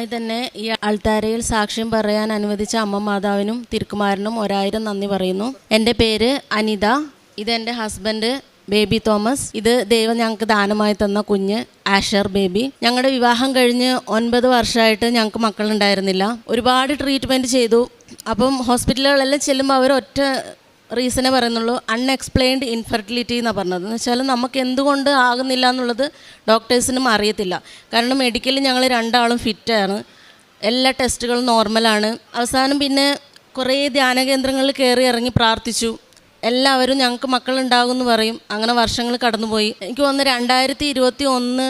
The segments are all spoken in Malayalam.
ആദ്യമായി തന്നെ ഈ അൾത്താരയിൽ സാക്ഷ്യം പറയാൻ അനുവദിച്ച അമ്മ മാതാവിനും തിരുക്കുമാരനും 1000 നന്ദി പറയുന്നു. എൻ്റെ പേര് അനിത. ഇതെൻ്റെ ഹസ്ബൻഡ് ബേബി തോമസ്. ഇത് ദൈവം ഞങ്ങൾക്ക് ദാനമായി തന്ന കുഞ്ഞ് ആഷർ ബേബി. ഞങ്ങളുടെ വിവാഹം കഴിഞ്ഞ് 9 വർഷമായിട്ട് ഞങ്ങൾക്ക് മക്കളുണ്ടായിരുന്നില്ല. ഒരുപാട് ട്രീറ്റ്മെൻറ്റ് ചെയ്തു. അപ്പം ഹോസ്പിറ്റലുകളെല്ലാം ചെല്ലുമ്പോൾ അവർ ഒറ്റ റീസണേ പറയുന്നുള്ളൂ, അൺഎക്സ്പ്ലെയിൻഡ് ഇൻഫെർട്ടിലിറ്റി എന്നാണ് പറഞ്ഞത്. എന്ന് വെച്ചാൽ നമുക്ക് എന്തുകൊണ്ട് ആകുന്നില്ല എന്നുള്ളത് ഡോക്ടേഴ്സിനും അറിയത്തില്ല. കാരണം മെഡിക്കലി ഞങ്ങൾ രണ്ടാളും ഫിറ്റാണ്, എല്ലാ ടെസ്റ്റുകളും നോർമലാണ്. അവസാനം പിന്നെ കുറേ ധ്യാന കേന്ദ്രങ്ങളിൽ കയറി ഇറങ്ങി പ്രാർത്ഥിച്ചു. എല്ലാവരും ഞങ്ങൾക്ക് മക്കളുണ്ടാകുമെന്ന് പറയും. അങ്ങനെ വർഷങ്ങൾ കടന്നുപോയി. എനിക്ക് തോന്നുന്നു 2021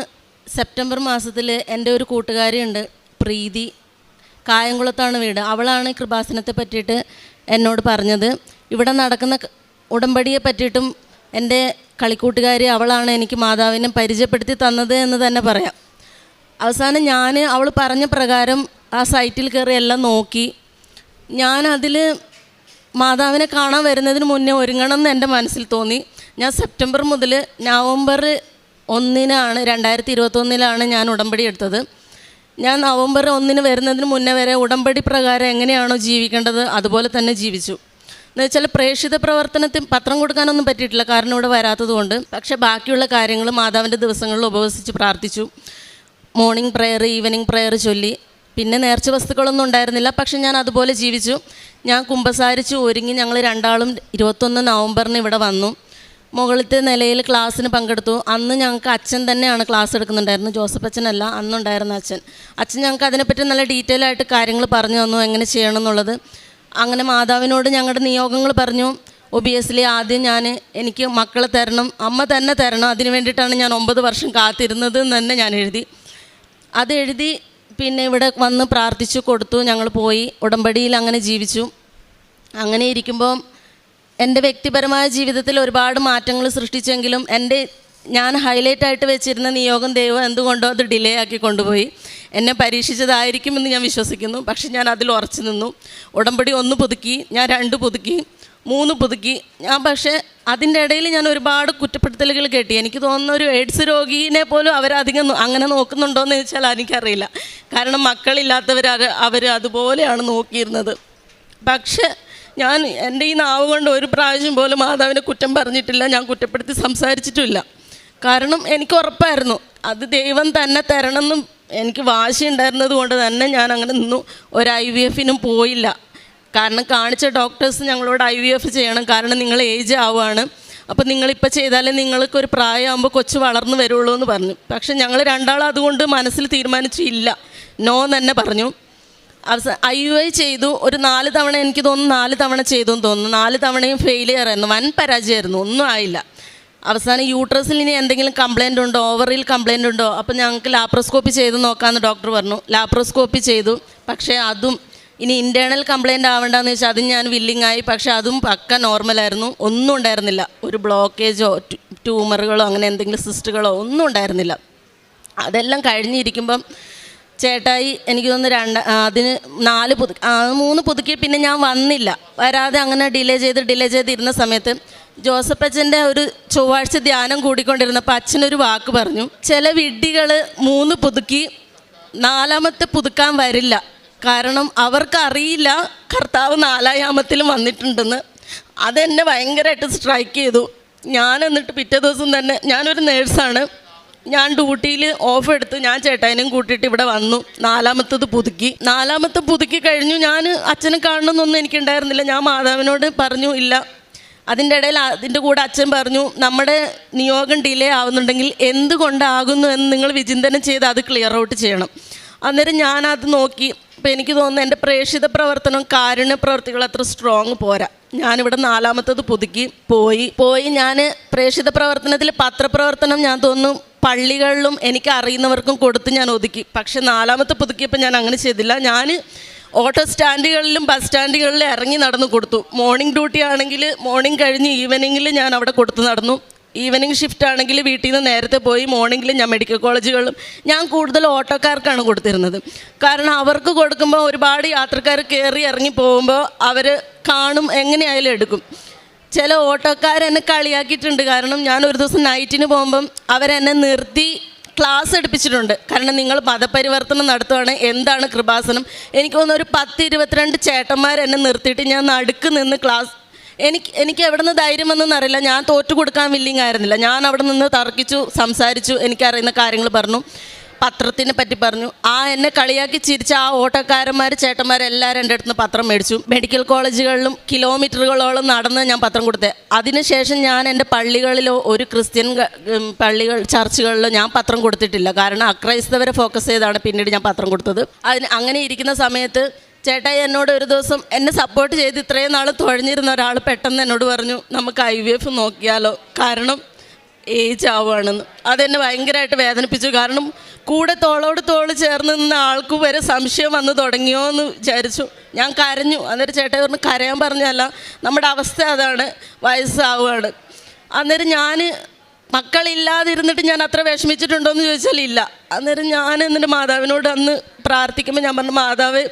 സെപ്റ്റംബർ മാസത്തിൽ എൻ്റെ ഒരു കൂട്ടുകാരിയുണ്ട്, പ്രീതി, കായംകുളത്താണ് വീട്. അവളാണ് കൃപാസനത്തെ പറ്റിയിട്ട് എന്നോട് പറഞ്ഞത്. ഇവിടെ നടക്കുന്ന ഉടമ്പടിയെ പറ്റിയിട്ടും എൻ്റെ കളിക്കൂട്ടുകാരി അവളാണ് എനിക്ക് മാതാവിനെ പരിചയപ്പെടുത്തി തന്നത് എന്ന് തന്നെ പറയാം. അവസാനം അവൾ പറഞ്ഞ പ്രകാരം ആ സൈറ്റിൽ കയറി എല്ലാം നോക്കി. അതിൽ മാതാവിനെ കാണാൻ വരുന്നതിന് മുന്നേ ഒരുങ്ങണം എന്ന് എൻ്റെ മനസ്സിൽ തോന്നി. ഞാൻ സെപ്റ്റംബർ മുതൽ നവംബർ 1 2021 ഞാൻ ഉടമ്പടി എടുത്തത്. ഞാൻ നവംബർ 1 വരുന്നതിന് മുന്നേ വരെ ഉടമ്പടി പ്രകാരം എങ്ങനെയാണോ ജീവിക്കേണ്ടത് അതുപോലെ തന്നെ ജീവിച്ചു. എന്ന് വെച്ചാൽ പ്രേക്ഷിത പ്രവർത്തനത്തിൽ പത്രം കൊടുക്കാനൊന്നും പറ്റിയിട്ടില്ല, കാരണം ഇവിടെ വരാത്തത് കൊണ്ട്. പക്ഷേ ബാക്കിയുള്ള കാര്യങ്ങൾ മാതാവിൻ്റെ ദിവസങ്ങളിൽ ഉപവസിച്ച് പ്രാർത്ഥിച്ചു. മോർണിംഗ് പ്രെയർ, ഈവനിങ് പ്രെയർ ചൊല്ലി. പിന്നെ നേർച്ച വസ്തുക്കളൊന്നും ഉണ്ടായിരുന്നില്ല, പക്ഷെ ഞാൻ അതുപോലെ ജീവിച്ചു. ഞാൻ കുമ്പസാരിച്ച് ഒരുങ്ങി ഞങ്ങൾ രണ്ടാളും 21 നവംബറിന് ഇവിടെ വന്നു. മുകളിലത്തെ നിലയിൽ ക്ലാസ്സിന് പങ്കെടുത്തു. അന്ന് ഞങ്ങൾക്ക് അച്ഛൻ തന്നെയാണ് ക്ലാസ് എടുക്കുന്നുണ്ടായിരുന്നു, ജോസഫ് അച്ഛനല്ല, അന്നുണ്ടായിരുന്ന അച്ഛൻ ഞങ്ങൾക്ക് അതിനെപ്പറ്റി നല്ല ഡീറ്റെയിൽ ആയിട്ട് കാര്യങ്ങൾ പറഞ്ഞു തന്നു, എങ്ങനെ ചെയ്യണം എന്നുള്ളത്. അങ്ങനെ മാതാവിനോട് ഞങ്ങളുടെ നിയോഗങ്ങൾ പറഞ്ഞു. ഒബിയസ്ലി ആദ്യം എനിക്ക് മക്കളെ തരണം, അമ്മ തന്നെ തരണം, അതിന് വേണ്ടിയിട്ടാണ് ഞാൻ 9 വർഷം കാത്തിരുന്നത് എന്ന് തന്നെ ഞാൻ എഴുതി. അതെഴുതി പിന്നെ ഇവിടെ വന്ന് പ്രാർത്ഥിച്ചു കൊടുത്തു. ഞങ്ങൾ പോയി ഉടമ്പടിയിൽ അങ്ങനെ ജീവിച്ചു. അങ്ങനെ ഇരിക്കുമ്പോൾ എൻ്റെ വ്യക്തിപരമായ ജീവിതത്തിൽ ഒരുപാട് മാറ്റങ്ങൾ സൃഷ്ടിച്ചെങ്കിലും ഞാൻ ഹൈലൈറ്റായിട്ട് വെച്ചിരുന്ന നിയോഗം ദൈവം എന്തുകൊണ്ടോ അത് ഡിലേ ആക്കി കൊണ്ടുപോയി. എന്നെ പരീക്ഷിച്ചതായിരിക്കുമെന്ന് ഞാൻ വിശ്വസിക്കുന്നു. പക്ഷെ ഞാൻ അതിൽ ഉറച്ചു നിന്നു. ഉടമ്പടി 1 പുതുക്കി, ഞാൻ 2 പുതുക്കി, 3 പുതുക്കി. പക്ഷേ അതിൻ്റെ ഇടയിൽ ഞാൻ ഒരുപാട് കുറ്റപ്പെടുത്തലുകൾ കേട്ടി. എനിക്ക് തോന്നുന്ന ഒരു എയ്ഡ്സ് രോഗീനെ പോലും അവരധികം അങ്ങനെ നോക്കുന്നുണ്ടോയെന്ന് ചോദിച്ചാൽ എനിക്കറിയില്ല. കാരണം മക്കളില്ലാത്തവർ അതുപോലെയാണ് നോക്കിയിരുന്നത്. പക്ഷേ ഞാൻ എൻ്റെ ഈ നാവ് കൊണ്ട് ഒരു പ്രാവശ്യം പോലും മാതാവിനെ കുറ്റം പറഞ്ഞിട്ടില്ല, ഞാൻ കുറ്റപ്പെടുത്തി സംസാരിച്ചിട്ടുമില്ല. കാരണം എനിക്ക് ഉറപ്പായിരുന്നു അത് ദൈവം തന്നെ തരണമെന്നും എനിക്ക് വാശിയുണ്ടായിരുന്നത് കൊണ്ട് തന്നെ ഞാൻ അങ്ങനെ നിന്നു. ഒരു IVF-നും പോയില്ല. കാരണം കാണിച്ച ഡോക്ടേഴ്സ് ഞങ്ങളോട് IVF ചെയ്യണം, കാരണം നിങ്ങൾ ഏജ് ആവുകയാണ്, അപ്പോൾ നിങ്ങളിപ്പോൾ ചെയ്താലേ നിങ്ങൾക്കൊരു പ്രായമാകുമ്പോൾ കൊച്ചു വളർന്നു വരുള്ളൂ എന്ന് പറഞ്ഞു. പക്ഷെ ഞങ്ങൾ രണ്ടാളും അതുകൊണ്ട് മനസ്സിൽ തീരുമാനിച്ചു ഇല്ല, നോ തന്നെ പറഞ്ഞു. IUI ചെയ്തു. ഒരു 4 തവണ, എനിക്ക് തോന്നുന്നു 4 തവണ ചെയ്തു എന്ന് തോന്നുന്നു. 4 തവണയും ഫെയിലിയർ ആയിരുന്നു, വൻ പരാജയമായിരുന്നു, ഒന്നും ആയില്ല. അവസാനം യൂട്രസിൽ ഇനി എന്തെങ്കിലും കംപ്ലയിൻ്റ് ഉണ്ടോ, ഓവറിൽ കംപ്ലയിൻ്റ് ഉണ്ടോ, അപ്പോൾ ഞങ്ങൾക്ക് ലാപ്രോസ്കോപ്പി ചെയ്ത് നോക്കാമെന്ന് ഡോക്ടർ പറഞ്ഞു. ലാപ്രോസ്കോപ്പി ചെയ്തു. പക്ഷേ അതും ഇനി ഇൻറ്റേർണൽ കംപ്ലയിൻ്റ് ആവേണ്ടെന്ന് വെച്ചാൽ അതും ഞാൻ വില്ലിങ് ആയി. പക്ഷേ അതും പക്ക നോർമലായിരുന്നു, ഒന്നും ഉണ്ടായിരുന്നില്ല. ഒരു ബ്ലോക്കേജോ ട്യൂമറുകളോ അങ്ങനെ എന്തെങ്കിലും സിസ്റ്റുകളോ ഒന്നും ഉണ്ടായിരുന്നില്ല. അതെല്ലാം കഴിഞ്ഞിരിക്കുമ്പം ചേട്ടായി എനിക്ക് തോന്നുന്നു അതിന് 3 പുതുക്കി. പിന്നെ ഞാൻ വന്നില്ല, വരാതെ അങ്ങനെ ഡിലേ ചെയ്തിരുന്ന സമയത്ത് ജോസഫ് അച്ഛൻ്റെ ഒരു ചൊവ്വാഴ്ച ധ്യാനം കൂടിക്കൊണ്ടിരുന്നപ്പോൾ അച്ഛനൊരു വാക്ക് പറഞ്ഞു, ചില വിഡ്ഢികൾ 3 പുതുക്കി 4ാമത്തെ പുതുക്കാൻ വരില്ല, കാരണം അവർക്കറിയില്ല കർത്താവ് 4ാമത്തിലും വന്നിട്ടുണ്ടെന്ന്. അതെന്നെ ഭയങ്കരമായിട്ട് സ്ട്രൈക്ക് ചെയ്തു. എന്നിട്ട് പിറ്റേ ദിവസം തന്നെ, ഞാനൊരു നേഴ്സാണ്, ഞാൻ ഡ്യൂട്ടിയിൽ ഓഫ് എടുത്ത് ഞാൻ ചേട്ടായിനും കൂട്ടിയിട്ട് ഇവിടെ വന്നു. 4ാമത്തത് പുതുക്കി കഴിഞ്ഞു. ഞാൻ അച്ഛനെ കാണണമെന്നൊന്നും എനിക്കുണ്ടായിരുന്നില്ല. ഞാൻ മാതാവിനോട് പറഞ്ഞു ഇല്ല. അതിൻ്റെ ഇടയിൽ അതിൻ്റെ കൂടെ അച്ഛൻ പറഞ്ഞു, നമ്മുടെ നിയോഗം ഡിലേ ആവുന്നുണ്ടെങ്കിൽ എന്തുകൊണ്ടാകുന്നു എന്ന് നിങ്ങൾ വിചിന്തനം ചെയ്ത് അത് ക്ലിയർ ഔട്ട് ചെയ്യണം. അന്നേരം ഞാനത് നോക്കി. അപ്പോൾ എനിക്ക് തോന്നുന്നു എൻ്റെ പ്രേക്ഷിത പ്രവർത്തനം, കാരുണ്യ പ്രവർത്തികൾ അത്ര സ്ട്രോങ് പോരാ. ഞാനിവിടെ 4ാമത്തത് പുതുക്കി പോയി ഞാൻ പ്രേക്ഷിത പ്രവർത്തനത്തിൽ പത്രപ്രവർത്തനം ഞാൻ തോന്നുന്നു പള്ളികളിലും എനിക്ക് അറിയുന്നവർക്കും കൊടുത്ത് ഞാൻ ഒതുക്കി. പക്ഷെ 4ാമത്തെ പുതുക്കിയപ്പോൾ ഞാൻ അങ്ങനെ ചെയ്തില്ല. ഞാൻ ഓട്ടോ സ്റ്റാൻഡുകളിലും ബസ് സ്റ്റാൻഡുകളിലും ഇറങ്ങി നടന്നു കൊടുത്തു. മോർണിംഗ് ഡ്യൂട്ടി ആണെങ്കിൽ മോർണിംഗ് കഴിഞ്ഞ് ഈവനിങ്ങിൽ ഞാൻ അവിടെ കൊടുത്ത് നടന്നു. ഈവനിങ് ഷിഫ്റ്റ് ആണെങ്കിൽ വീട്ടിൽ നിന്ന് നേരത്തെ പോയി. മോർണിംഗിൽ ഞാൻ മെഡിക്കൽ കോളേജുകളിലും ഞാൻ കൂടുതൽ ഓട്ടോക്കാർക്കാണ് കൊടുത്തിരുന്നത്. കാരണം അവർക്ക് കൊടുക്കുമ്പോൾ ഒരുപാട് യാത്രക്കാർ കയറി ഇറങ്ങി പോകുമ്പോൾ അവർ കാണും, എങ്ങനെയായാലും എടുക്കും. ചില ഓട്ടോക്കാരെന്നെ കളിയാക്കിയിട്ടുണ്ട്. കാരണം ഞാൻ ഒരു ദിവസം നൈറ്റിന് പോകുമ്പം അവരെന്നെ നിർത്തി ക്ലാസ് എടുപ്പിച്ചിട്ടുണ്ട്. കാരണം നിങ്ങൾ മതപരിവർത്തനം നടത്തുകയാണ്, എന്താണ് കൃപാസനം. എനിക്ക് തോന്നുന്നു ഒരു 10-22 ചേട്ടന്മാർ എന്നെ നിർത്തിയിട്ട് ഞാൻ നടുക്ക് നിന്ന് ക്ലാസ്, എനിക്ക് എവിടെ നിന്ന് ധൈര്യം വന്നെന്നറിയില്ല. ഞാൻ തോറ്റു കൊടുക്കാൻ വില്ലിങ് ആയിരുന്നില്ല. ഞാൻ അവിടെ നിന്ന് തർക്കിച്ചു, സംസാരിച്ചു, എനിക്കറിയുന്ന കാര്യങ്ങൾ പറഞ്ഞു, പത്രത്തിനെ പറ്റി പറഞ്ഞു. എന്നെ കളിയാക്കി ചിരിച്ച ഓട്ടോക്കാരന്മാർ ചേട്ടന്മാരെല്ലാവരും എൻ്റെ അടുത്ത് നിന്ന് പത്രം മേടിച്ചു. മെഡിക്കൽ കോളേജുകളിലും കിലോമീറ്ററുകളോളം നടന്ന് ഞാൻ പത്രം കൊടുത്തത്. അതിനുശേഷം ഞാൻ എൻ്റെ പള്ളികളിലോ ഒരു ക്രിസ്ത്യൻ ചർച്ചുകളിലോ ഞാൻ പത്രം കൊടുത്തിട്ടില്ല. കാരണം അക്രൈസ്തവരെ ഫോക്കസ് ചെയ്താണ് പിന്നീട് ഞാൻ പത്രം കൊടുത്തത്. അങ്ങനെ ഇരിക്കുന്ന സമയത്ത് ചേട്ടായി എന്നോട് ഒരു ദിവസം എന്നെ സപ്പോർട്ട് ചെയ്ത് ഇത്രയും നാൾ തുഴഞ്ഞിരുന്ന ഒരാൾ പെട്ടെന്ന് എന്നോട് പറഞ്ഞു, നമുക്ക് IVF നോക്കിയാലോ, കാരണം ഏജ് ആവുകയാണെന്ന്. അതെന്നെ ഭയങ്കരമായിട്ട് വേദനിപ്പിച്ചു. കാരണം കൂടെ തോളോട് തോൾ ചേർന്ന് നിന്ന ആൾക്ക് വരെ സംശയം വന്ന് തുടങ്ങിയോ എന്ന് വിചാരിച്ചു. ഞാൻ കരഞ്ഞു. അന്നേരം ചേട്ടായി പറഞ്ഞു, കരയാൻ പറഞ്ഞല്ല, നമ്മുടെ അവസ്ഥ അതാണ്, വയസ്സാവുകയാണ്. അന്നേരം ഞാൻ മക്കളില്ലാതിരുന്നിട്ട് ഞാൻ അത്ര വിഷമിച്ചിട്ടുണ്ടോ എന്ന് ചോദിച്ചാൽ ഇല്ല. അന്നേരം ഞാൻ എന്നിട്ട് മാതാവിനോട് അന്ന് പ്രാർത്ഥിക്കുമ്പോൾ ഞാൻ പറഞ്ഞു, മാതാവ്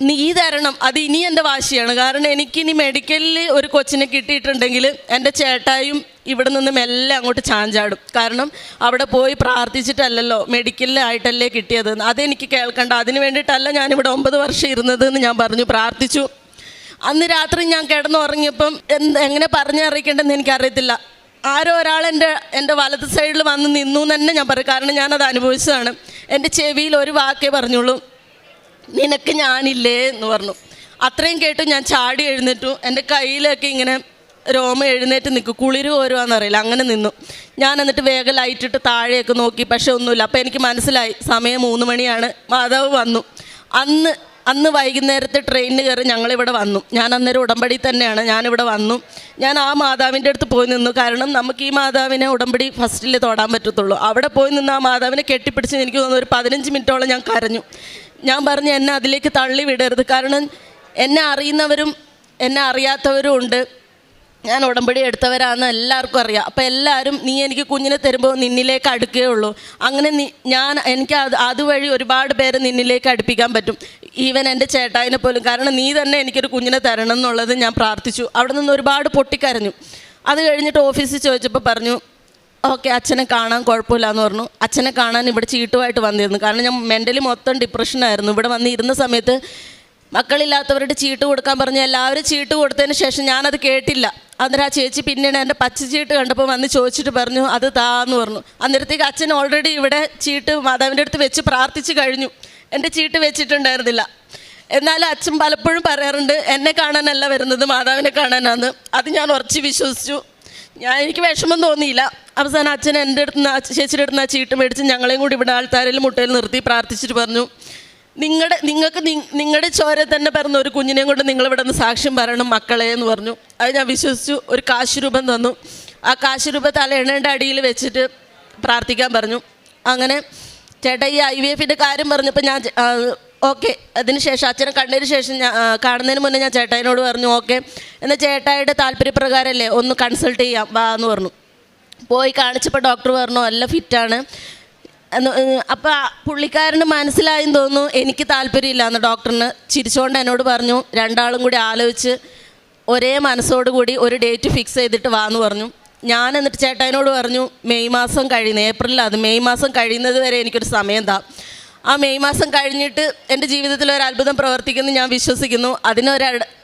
നീ തരണം, അത് ഇനി എൻ്റെ വാശിയാണ്. കാരണം എനിക്കിനി മെഡിക്കലിൽ ഒരു കൊച്ചിനെ കിട്ടിയിട്ടുണ്ടെങ്കിൽ എൻ്റെ ചേട്ടായും ഇവിടെ നിന്ന് മെല്ലെ അങ്ങോട്ട് ചാഞ്ചാടും. കാരണം അവിടെ പോയി പ്രാർത്ഥിച്ചിട്ടല്ലല്ലോ, മെഡിക്കലിലായിട്ടല്ലേ കിട്ടിയത്, അതെനിക്ക് കേൾക്കണ്ട, അതിന് വേണ്ടിയിട്ടല്ല ഞാനിവിടെ 9 വർഷം ഇരുന്നതെന്ന് ഞാൻ പറഞ്ഞു, പ്രാർത്ഥിച്ചു. അന്ന് രാത്രി ഞാൻ കിടന്നുറങ്ങിയപ്പം എങ്ങനെ പറഞ്ഞറിയിക്കേണ്ടതെന്ന് എനിക്കറിയത്തില്ല. ആരോ ഒരാൾ എൻ്റെ വലത് സൈഡിൽ വന്ന് നിന്നു എന്ന് തന്നെ ഞാൻ പറയും. കാരണം ഞാനത് അനുഭവിച്ചതാണ്. എൻ്റെ ചെവിയിൽ ഒരു വാക്കേ പറഞ്ഞുള്ളൂ, നിനക്ക് ഞാനില്ലേ എന്ന് പറഞ്ഞു. അത്രയും കേട്ടു ഞാൻ ചാടി എഴുന്നേറ്റു. എൻ്റെ കയ്യിലൊക്കെ ഇങ്ങനെ രോമ എഴുന്നേറ്റ് നിൽക്കും, കുളിര് കോരുവാന്നറിയില്ല, അങ്ങനെ നിന്നു. ഞാൻ എന്നിട്ട് വേഗം ലൈറ്റിട്ട് താഴെയൊക്കെ നോക്കി, പക്ഷെ ഒന്നുമില്ല. അപ്പോൾ എനിക്ക് മനസ്സിലായി സമയം 3 മണിയാണ്. മാതാവ് വന്നു. അന്ന് വൈകുന്നേരത്തെ ട്രെയിനിന് കയറി ഞങ്ങളിവിടെ വന്നു. ഞാൻ അന്നേരം ഉടമ്പടി തന്നെയാണ്. ഞാനിവിടെ വന്നു. ഞാൻ ആ മാതാവിൻ്റെ അടുത്ത് പോയി നിന്നു. കാരണം നമുക്ക് ഈ മാതാവിനെ ഉടമ്പടി ഫസ്റ്റിൽ തൊടാൻ പറ്റത്തുള്ളൂ. അവിടെ പോയി നിന്ന് ആ മാതാവിനെ കെട്ടിപ്പിടിച്ച് എനിക്ക് തോന്നുന്നു ഒരു 15 മിനിറ്റോളം ഞാൻ കരഞ്ഞു. ഞാൻ പറഞ്ഞു, എന്നെ അതിലേക്ക് തള്ളി വിടരുത്. കാരണം എന്നെ അറിയുന്നവരും എന്നെ അറിയാത്തവരും ഉണ്ട്. ഞാൻ ഉടമ്പടി എടുത്തവരാണെന്ന് എല്ലാവർക്കും അറിയാം. അപ്പോൾ എല്ലാവരും നീ എനിക്ക് കുഞ്ഞിനെ തരുമ്പോൾ നിന്നിലേക്ക് അടുക്കുകയുള്ളൂ. അങ്ങനെ എനിക്ക് അതുവഴി ഒരുപാട് പേര് നിന്നിലേക്ക് അടുപ്പിക്കാൻ പറ്റും, ഈവൻ എൻ്റെ ചേട്ടായിനെ പോലും. കാരണം നീ തന്നെ എനിക്കൊരു കുഞ്ഞിനെ തരണം എന്നുള്ളത് ഞാൻ പ്രാർത്ഥിച്ചു. അവിടെ നിന്ന് ഒരുപാട് പൊട്ടിക്കരഞ്ഞു. അത് കഴിഞ്ഞിട്ട് ഓഫീസിൽ ചോദിച്ചപ്പോൾ പറഞ്ഞു, ഓക്കെ അച്ഛനെ കാണാൻ കുഴപ്പമില്ല എന്ന് പറഞ്ഞു. അച്ഛനെ കാണാൻ ഇവിടെ ചീട്ടുമായിട്ട് വന്നിരുന്നു. കാരണം ഞാൻ മെൻ്റലി മൊത്തം ഡിപ്രഷനായിരുന്നു. ഇവിടെ വന്നിരുന്ന സമയത്ത് മക്കളില്ലാത്തവരുടെ ചീട്ട് കൊടുക്കാൻ പറഞ്ഞു. എല്ലാവരും ചീട്ട് കൊടുത്തതിന് ശേഷം ഞാനത് കേട്ടില്ല. അന്നേരം ആ ചേച്ചി പിന്നീട് എൻ്റെ പച്ച ചീട്ട് കണ്ടപ്പോൾ വന്ന് ചോദിച്ചിട്ട് പറഞ്ഞു, അത് താന്ന് പറഞ്ഞു. അന്നേരത്തേക്ക് അച്ഛൻ ഓൾറെഡി ഇവിടെ ചീട്ട് മാതാവിൻ്റെ അടുത്ത് വെച്ച് പ്രാർത്ഥിച്ച് കഴിഞ്ഞു. എൻ്റെ ചീട്ട് വെച്ചിട്ടുണ്ടായിരുന്നില്ല. എന്നാലും അച്ഛൻ പലപ്പോഴും പറയാറുണ്ട്, എന്നെ കാണാനല്ല വരുന്നത്, മാതാവിനെ കാണാനാണ്. അത് ഞാൻ ഉറച്ച് വിശ്വസിച്ചു. എനിക്ക് വിഷമം തോന്നിയില്ല. അവസാനം അച്ഛൻ എൻ്റെ അടുത്ത് നിന്ന് ചേച്ചിയുടെ അടുത്ത് നിന്ന് ആ ചീട്ട് മേടിച്ച് ഞങ്ങളെയും കൂടി ഇവിടെ ആൾത്താരിൽ മുട്ടയിൽ നിർത്തി പ്രാർത്ഥിച്ചിട്ട് പറഞ്ഞു, നിങ്ങൾക്ക് നിങ്ങളുടെ ചോര തന്നെ പറഞ്ഞ ഒരു കുഞ്ഞിനെയും കൊണ്ട് നിങ്ങളിവിടെ നിന്ന് സാക്ഷ്യം പറയണം മക്കളെ എന്ന് പറഞ്ഞു. അത് ഞാൻ വിശ്വസിച്ചു. ഒരു കാശ് രൂപം തന്നു. ആ കാശ് രൂപ തലയിണയുടെ അടിയിൽ വെച്ചിട്ട് പ്രാർത്ഥിക്കാൻ പറഞ്ഞു. അങ്ങനെ ചേട്ടാ ഈ IVFൻ്റെ കാര്യം പറഞ്ഞപ്പോൾ ഞാൻ ഓക്കെ. അതിനുശേഷം അച്ഛനെ കണ്ടതിന് ശേഷം കാണുന്നതിന് മുന്നേ ഞാൻ ചേട്ടായിനോട് പറഞ്ഞു, ഓക്കെ എന്നാൽ ചേട്ടായിയുടെ താല്പര്യപ്രകാരമല്ലേ ഒന്ന് കൺസൾട്ട് ചെയ്യാം വാ എന്ന് പറഞ്ഞു. പോയി കാണിച്ചപ്പോൾ ഡോക്ടർ പറഞ്ഞു എല്ലാം ഫിറ്റാണ്. അപ്പോൾ പുള്ളിക്കാരന് മനസ്സിലായെന്ന് തോന്നുന്നു എനിക്ക് താല്പര്യമില്ലാന്ന്. ഡോക്ടറിന് ചിരിച്ചുകൊണ്ട് എന്നോട് പറഞ്ഞു, രണ്ടാളും കൂടി ആലോചിച്ച് ഒരേ മനസ്സോടുകൂടി ഒരു ഡേറ്റ് ഫിക്സ് ചെയ്തിട്ട് വാന്ന് പറഞ്ഞു. ഞാൻ എന്നിട്ട് ചേട്ടായിനോട് പറഞ്ഞു, മെയ് മാസം കഴിയുന്നത്, ഏപ്രിലാണ്, മെയ് മാസം കഴിയുന്നത് വരെ എനിക്കൊരു സമയം താ. ആ മെയ് മാസം കഴിഞ്ഞിട്ട് എൻ്റെ ജീവിതത്തിൽ ഒരു അത്ഭുതം പ്രവർത്തിക്കുമെന്ന് ഞാൻ വിശ്വസിക്കുന്നു,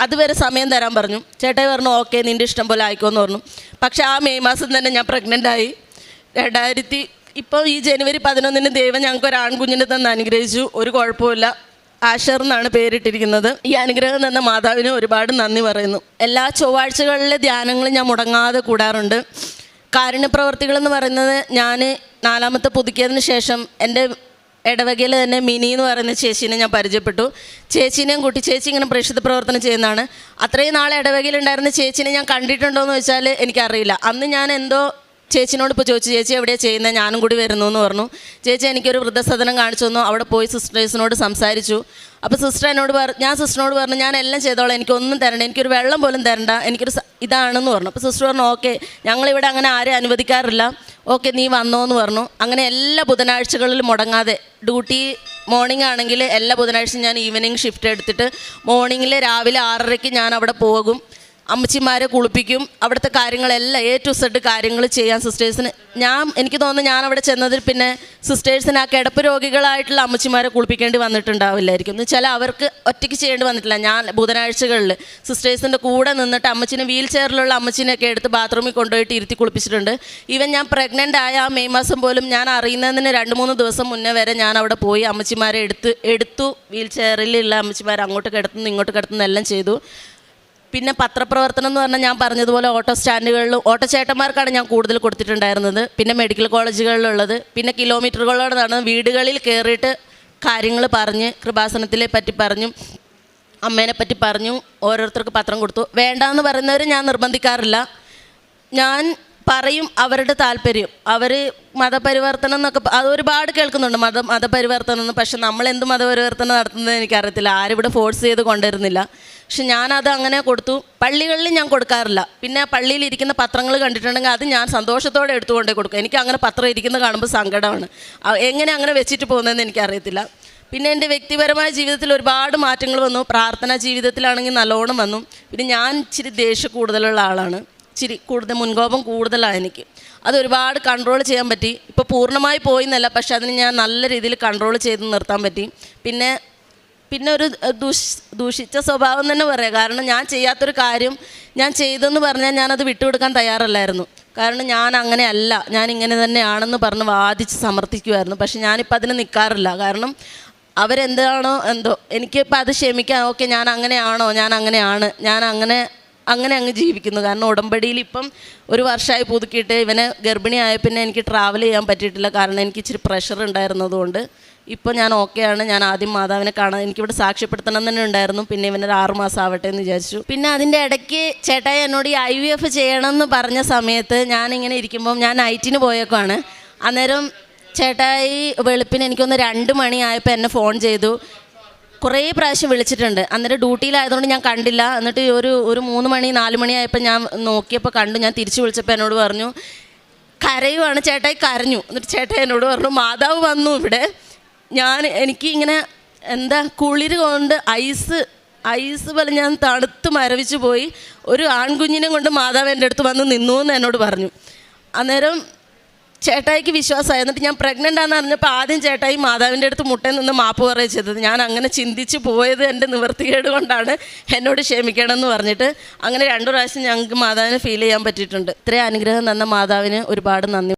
അതുവരെ സമയം തരാൻ പറഞ്ഞു. ചേട്ടായി പറഞ്ഞു, ഓക്കെ നിൻ്റെ ഇഷ്ടം പോലെ ആയിക്കോന്ന് പറഞ്ഞു. പക്ഷേ ആ മെയ് മാസം തന്നെ ഞാൻ പ്രഗ്നൻ്റായി. ഇപ്പോൾ ഈ ജനുവരി 11 ദൈവം ഞങ്ങൾക്ക് ഒരു ആൺകുഞ്ഞിനെ തന്നെ അനുഗ്രഹിച്ചു. ഒരു കുഴപ്പമില്ല. ആഷർ എന്നാണ് പേരിട്ടിരിക്കുന്നത്. ഈ അനുഗ്രഹം തന്ന മാതാവിന് ഒരുപാട് നന്ദി പറയുന്നു. എല്ലാ ചൊവ്വാഴ്ചകളിലെ ധ്യാനങ്ങളും ഞാൻ മുടങ്ങാതെ കൂടാറുണ്ട്. കാരുണ്യപ്രവർത്തികളെന്ന് പറയുന്നത് ഞാൻ 4ാമത്തെ പുതുക്കിയതിന് ശേഷം എൻ്റെ ഇടവകയിൽ തന്നെ മിനി എന്ന് പറയുന്ന ചേച്ചീനെ ഞാൻ പരിചയപ്പെട്ടു. ചേച്ചീനെയും കൂട്ടി, ചേച്ചി ഇങ്ങനെ പ്രേക്ഷിത പ്രവർത്തനം ചെയ്യുന്നതാണ്. അത്രയും നാളെ ഇടവകയിലുണ്ടായിരുന്ന ചേച്ചീനെ ഞാൻ കണ്ടിട്ടുണ്ടോ എന്ന് വെച്ചാൽ എനിക്കറിയില്ല. അന്ന് ഞാൻ എന്തോ ചേച്ചിനോട് ഇപ്പോൾ ചോദിച്ചു, ചേച്ചി എവിടെയാണ് ചെയ്യുന്നത്, ഞാനും കൂടി വരുന്നു എന്ന് പറഞ്ഞു. ചേച്ചി എനിക്കൊരു വൃദ്ധസദനം കാണിച്ചു തന്നു. അവിടെ പോയി സിസ്റ്റേഴ്സിനോട് സംസാരിച്ചു. അപ്പോൾ ഞാൻ സിസ്റ്ററിനോട് പറഞ്ഞു, ഞാൻ എല്ലാം ചെയ്തോളാം, എനിക്കൊന്നും തരണ്ട, എനിക്കൊരു വെള്ളം പോലും തരണ്ട, എനിക്കൊരു ഇതാണെന്ന് പറഞ്ഞു. അപ്പോൾ സിസ്റ്റർ പറഞ്ഞു, ഓക്കെ ഞങ്ങളിവിടെ അങ്ങനെ ആരെയും അനുവദിക്കാറില്ല, ഓക്കെ നീ വന്നോ എന്ന് പറഞ്ഞു. അങ്ങനെ എല്ലാ ബുധനാഴ്ചകളിലും മുടങ്ങാതെ ഡ്യൂട്ടി മോർണിംഗ് ആണെങ്കിൽ എല്ലാ ബുധനാഴ്ചയും ഞാൻ ഈവനിങ് ഷിഫ്റ്റ് എടുത്തിട്ട് മോർണിംഗിൽ രാവിലെ 6:30 ഞാൻ അവിടെ പോകും. അമ്മച്ചിമാരെ കുളിപ്പിക്കും. അവിടുത്തെ കാര്യങ്ങളെല്ലാം A to Z കാര്യങ്ങൾ ചെയ്യാൻ സിസ്റ്റേഴ്സിന് എനിക്ക് തോന്നുന്നു ഞാൻ അവിടെ ചെന്നതിൽ പിന്നെ സിസ്റ്റേഴ്സിന് ആ കിടപ്പ് രോഗികളായിട്ടുള്ള അമ്മച്ചിമാരെ കുളിപ്പിക്കേണ്ടി വന്നിട്ടുണ്ടാവില്ലായിരിക്കും. എന്ന് വെച്ചാൽ അവർക്ക് ഒറ്റയ്ക്ക് ചെയ്യേണ്ടി വന്നിട്ടില്ല. ഞാൻ ബുധനാഴ്ചകളിൽ സിസ്റ്റേഴ്സിൻ്റെ കൂടെ നിന്നിട്ട് അമ്മച്ചിനെ വീൽ ചെയറിലുള്ള അമ്മച്ചിനെയൊക്കെ എടുത്ത് ബാത്റൂമിൽ കൊണ്ടുപോയിട്ട് ഇരുത്തി കുളിപ്പിച്ചിട്ടുണ്ട്. ഈവൻ ഞാൻ പ്രഗ്നൻ്റ് ആയ ആ മെയ് മാസം പോലും ഞാൻ അറിയുന്നതിന് 2-3 ദിവസം മുന്നേ വരെ ഞാൻ അവിടെ പോയി അമ്മച്ചിമാരെ എടുത്തു വീൽ ചെയറിലുള്ള അമ്മച്ചിമാരെ അങ്ങോട്ട് കിടത്തുന്നു ഇങ്ങോട്ട് കിടത്തുന്നു എല്ലാം ചെയ്തു. പിന്നെ പത്രപ്രവർത്തനം എന്ന് പറഞ്ഞാൽ ഞാൻ പറഞ്ഞതുപോലെ ഓട്ടോ സ്റ്റാൻഡുകളിലും ഓട്ടോ ചേട്ടന്മാർക്കാണ് ഞാൻ കൂടുതൽ കൊടുത്തിട്ടുണ്ടായിരുന്നത്. പിന്നെ മെഡിക്കൽ കോളേജുകളിലുള്ളത്, പിന്നെ കിലോമീറ്ററുകളോട് നടന്ന് വീടുകളിൽ കയറിയിട്ട് കാര്യങ്ങൾ പറഞ്ഞ് കൃപാസനത്തിലെ പറ്റി പറഞ്ഞു, അമ്മേനെ പറ്റി പറഞ്ഞു, ഓരോരുത്തർക്ക് പത്രം കൊടുത്തു. വേണ്ടാന്ന് പറയുന്നവർ ഞാൻ നിർബന്ധിക്കാറില്ല. ഞാൻ പറയും അവരുടെ താല്പര്യം. അവർ മതപരിവർത്തനം എന്നൊക്കെ അത് ഒരുപാട് കേൾക്കുന്നുണ്ട്, മതപരിവർത്തനം എന്ന്. പക്ഷെ നമ്മളെന്ത് മതപരിവർത്തനം നടത്തുന്നത് എനിക്കറിയത്തില്ല. ആരും ഇവിടെ ഫോഴ്സ് ചെയ്ത് കൊണ്ടുവരുന്നില്ല. പക്ഷെ ഞാനത് അങ്ങനെ കൊടുത്തു. പള്ളികളിൽ ഞാൻ കൊടുക്കാറില്ല. പിന്നെ പള്ളിയിൽ ഇരിക്കുന്ന പത്രങ്ങൾ കണ്ടിട്ടുണ്ടെങ്കിൽ അത് ഞാൻ സന്തോഷത്തോടെ എടുത്തുകൊണ്ടേ കൊടുക്കും. എനിക്ക് അങ്ങനെ പത്രം ഇരിക്കുന്നത് കാണുമ്പോൾ സങ്കടമാണ്. എങ്ങനെ അങ്ങനെ വെച്ചിട്ട് പോകുന്നതെന്ന് എനിക്കറിയത്തില്ല. പിന്നെ എൻ്റെ വ്യക്തിപരമായ ജീവിതത്തിൽ ഒരുപാട് മാറ്റങ്ങൾ വന്നു. പ്രാർത്ഥനാ ജീവിതത്തിലാണെങ്കിൽ നല്ലോണം വന്നു. പിന്നെ ഞാൻ ഇച്ചിരി ദേഷ്യം കൂടുതലുള്ള ആളാണ്. ഇച്ചിരി കൂടുതൽ മുൻകോപം കൂടുതലാണ് എനിക്ക്. അതൊരുപാട് കൺട്രോൾ ചെയ്യാൻ പറ്റി. ഇപ്പോൾ പൂർണ്ണമായി പോയി എന്നല്ല, പക്ഷെ അതിന് ഞാൻ നല്ല രീതിയിൽ കൺട്രോൾ ചെയ്ത് നിർത്താൻ പറ്റി. പിന്നെ ഒരു ദൂഷിച്ച സ്വഭാവം തന്നെ പറയാം. കാരണം ഞാൻ ചെയ്യാത്തൊരു കാര്യം ഞാൻ ചെയ്തെന്ന് പറഞ്ഞാൽ ഞാനത് വിട്ടുകൊടുക്കാൻ തയ്യാറല്ലായിരുന്നു. കാരണം ഞാൻ അങ്ങനെയല്ല, ഞാൻ ഇങ്ങനെ തന്നെയാണെന്ന് പറഞ്ഞ് വാദിച്ച് സമർത്ഥിക്കുമായിരുന്നു. പക്ഷെ ഞാനിപ്പോൾ അതിന് നിൽക്കാറില്ല. കാരണം അവരെന്താണോ എന്തോ എനിക്കിപ്പോൾ അത് ക്ഷമിക്കാം. ഓക്കെ, ഞാൻ അങ്ങനെയാണോ, ഞാൻ അങ്ങനെയാണ്, ഞാൻ അങ്ങനെ അങ്ങ് ജീവിക്കുന്നു. കാരണം ഉടമ്പടിയിൽ ഇപ്പം 1 വർഷമായി പുതുക്കിയിട്ട് ഇവനെ ഗർഭിണിയായ പിന്നെ എനിക്ക് ട്രാവൽ ചെയ്യാൻ പറ്റിയിട്ടില്ല. കാരണം എനിക്ക് ഇച്ചിരി പ്രഷർ ഉണ്ടായിരുന്നതുകൊണ്ട് ഇപ്പോൾ ഞാൻ ഓക്കെയാണ്. ഞാൻ ആദ്യം മാതാവിനെ കാണാൻ എനിക്കിവിടെ സാക്ഷ്യപ്പെടുത്തണം തന്നെ ഉണ്ടായിരുന്നു. പിന്നെ ഇവനൊരു 6 മാസം ആവട്ടെ എന്ന് വിചാരിച്ചു. പിന്നെ അതിൻ്റെ ഇടയ്ക്ക് ചേട്ടായി എന്നോട് ഈ IVF ചെയ്യണമെന്ന് പറഞ്ഞ സമയത്ത് ഞാനിങ്ങനെ ഇരിക്കുമ്പം ഞാൻ നൈറ്റിന് പോയേക്കാണ്. അന്നേരം ചേട്ടായി വെളുപ്പിന് എനിക്കൊന്ന് 2 മണിയായപ്പോൾ എന്നെ ഫോൺ ചെയ്തു. കുറേ പ്രാവശ്യം വിളിച്ചിട്ടുണ്ട്. അന്നേരം ഡ്യൂട്ടിയിലായതുകൊണ്ട് ഞാൻ കണ്ടില്ല. എന്നിട്ട് ഒരു 3 മണി 4 മണിയായപ്പോൾ ഞാൻ നോക്കിയപ്പോൾ കണ്ടു. ഞാൻ തിരിച്ചു വിളിച്ചപ്പോൾ എന്നോട് പറഞ്ഞു കരയുവാണ്. ചേട്ടായി കരഞ്ഞു. എന്നിട്ട് ചേട്ടായി എന്നോട് പറഞ്ഞു മാതാവ് വന്നു ഇവിടെ. എനിക്ക് ഇങ്ങനെ കുളിര് കൊണ്ട് ഐസ് പോലെ ഞാൻ തണുത്ത് മരവിച്ച് പോയി. ഒരു ആൺകുഞ്ഞിനെ കൊണ്ട് മാതാവ് എൻ്റെ അടുത്ത് വന്ന് നിന്നു എന്ന് എന്നോട് പറഞ്ഞു. അന്നേരം ചേട്ടായിക്ക് വിശ്വാസമായി. എന്നിട്ട് ഞാൻ പ്രഗ്നൻ്റ് ആണെന്ന് അറിഞ്ഞപ്പോൾ ആദ്യം ചേട്ടായി മാതാവിൻ്റെ അടുത്ത് മുട്ടയിൽ നിന്ന് മാപ്പ് പറയുക ചെയ്തത്. ഞാൻ അങ്ങനെ ചിന്തിച്ച് പോയത് എൻ്റെ നിവൃത്തികേട് കൊണ്ടാണ്, എന്നോട് ക്ഷമിക്കണം എന്ന് പറഞ്ഞിട്ട്. അങ്ങനെ 2 പ്രാവശ്യം ഞങ്ങൾക്ക് മാതാവിനെ ഫീൽ ചെയ്യാൻ പറ്റിയിട്ടുണ്ട്. ഇത്രയും അനുഗ്രഹം തന്ന മാതാവിന് ഒരുപാട് നന്ദി.